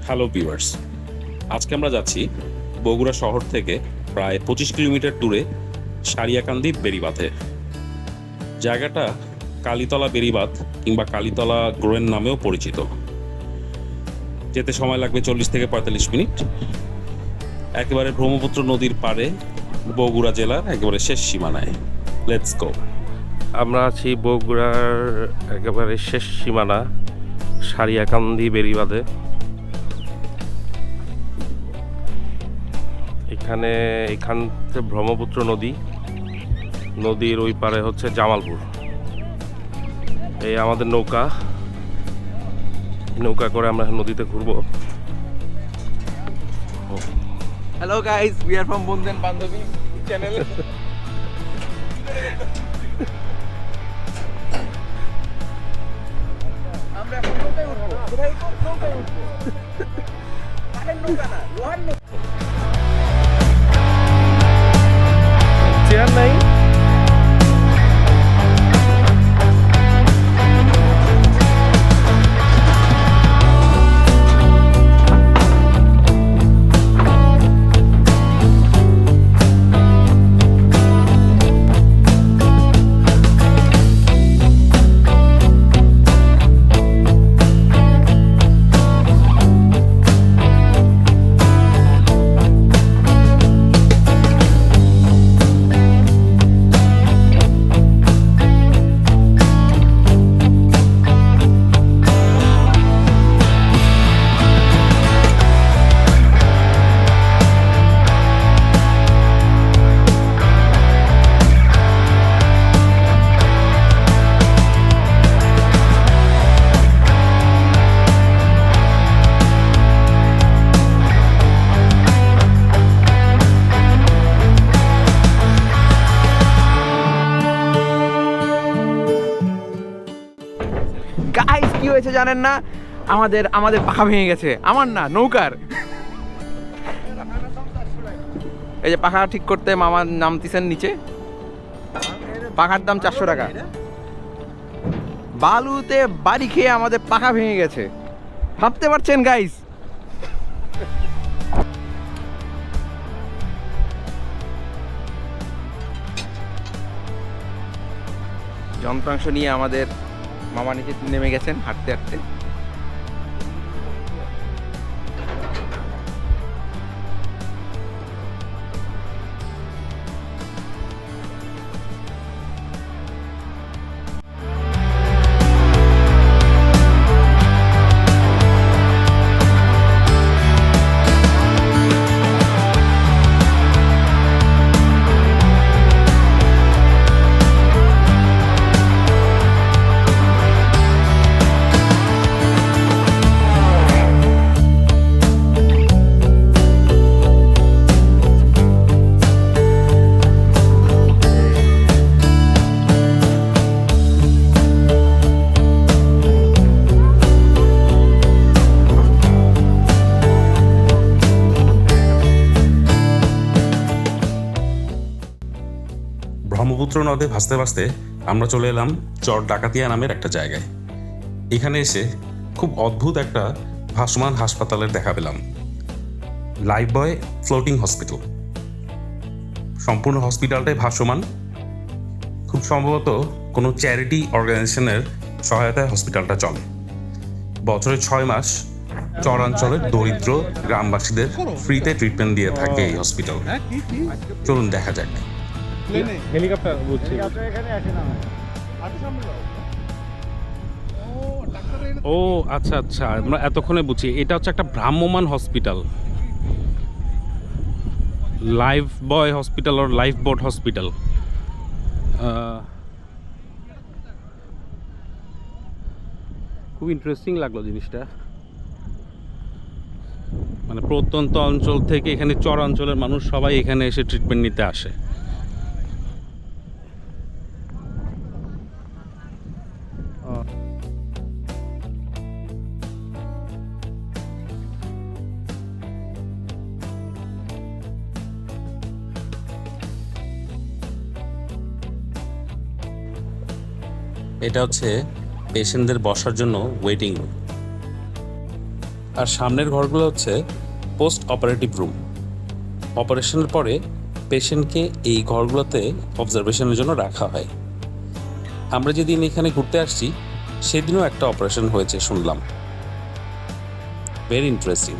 Hello viewers, আজকে আমরা যাচ্ছি বগুড়া শহর থেকে প্রায় 25 কিলোমিটার দূরে সারিয়াকান্দি বেড়িবাঁধে। জায়গাটা কালীতলা বেড়িবাঁধ কিংবা কালীতলা গ্রোয়েন নামেও পরিচিত। যেতে সময় লাগবে 40 থেকে 45 মিনিট। একেবারে ব্রহ্মপুত্র নদীর পাড়ে, বগুড়া জেলার একেবারে শেষ সীমানায়। Let's go. আমরা আছি বগুড়ার একেবারে শেষ সীমানা সারিয়াকান্দি বেড়িবাঁধে। এখান থেকে ব্রহ্মপুত্র নদীর ওই পারে হচ্ছে জামালপুর। এই আমাদের নৌকা করে আমরা নদীতে ঘুরবো। Hello guys, we are from Bondhen Bandhavi channel. আমরা এখন নৌকায় উঠবো। কোথায় নৌকায় উঠবো? কাঠের নৌকা না, লোহার নৌকা। চেয়ার নাই। গাইস কি হয়েছে জানেন না, আমাদের পাখা ভেঙে গেছে। আমার না, নৌকার। এই যে পাখা ঠিক করতে মামা নামতেছেন নিচে। পাখার দাম 400 টাকা। বালুতে বাড়ি খেয়ে আমাদের পাখা ভেঙে গেছে, ভাবতে পারছেন গাইস? যন্ত্রাংশ নিয়ে আমাদের মামা নিচে নেমে গেছেন হাঁটতে হাঁটতে। ব্রহ্মপুত্র নদে ভাসতে ভাসতে আমরা চলে এলাম চর ডাকাতিয়া নামের একটা জায়গায়। এখানে এসে খুব অদ্ভুত একটা ভাসমান হাসপাতালের দেখা পেলাম। লাইফ বয় ফ্লোটিং হসপিটাল। সম্পূর্ণ হসপিটালটাই ভাসমান। খুব সম্ভবত কোনো চ্যারিটি অর্গানাইজেশনের সহায়তায় হসপিটালটা চলে। বছরে 6 মাস চরাঞ্চলের দরিদ্র গ্রামবাসীদের ফ্রিতে ট্রিটমেন্ট দিয়ে থাকে এই হসপিটাল। চলুন দেখা যাক। হেলিকপ্টার বুঝছি। ও আচ্ছা আচ্ছা, আমরা এতক্ষণে বুঝি এটা হচ্ছে একটা ভ্রাম্যমান হসপিটাল। লাইফ বয় হসপিটাল আর লাইফ বোট হসপিটাল। খুব ইন্টারেস্টিং লাগলো জিনিসটা। মানে প্রত্যন্ত অঞ্চল থেকে এখানে চরাঞ্চলের মানুষ সবাই এখানে এসে ট্রিটমেন্ট নিতে আসে। এটা হচ্ছে পেশেন্টদের বসার জন্য ওয়েটিং রুম। আর সামনের ঘরগুলো হচ্ছে পোস্ট অপারেটিভ রুম। অপারেশনের পরে পেশেন্টকে এই ঘরগুলোতে অবজারভেশনের জন্য রাখা হয়। আমরা যেদিন এখানে ঘুরতে আসছি সেদিনও একটা অপারেশন হয়েছে শুনলাম। Very interesting.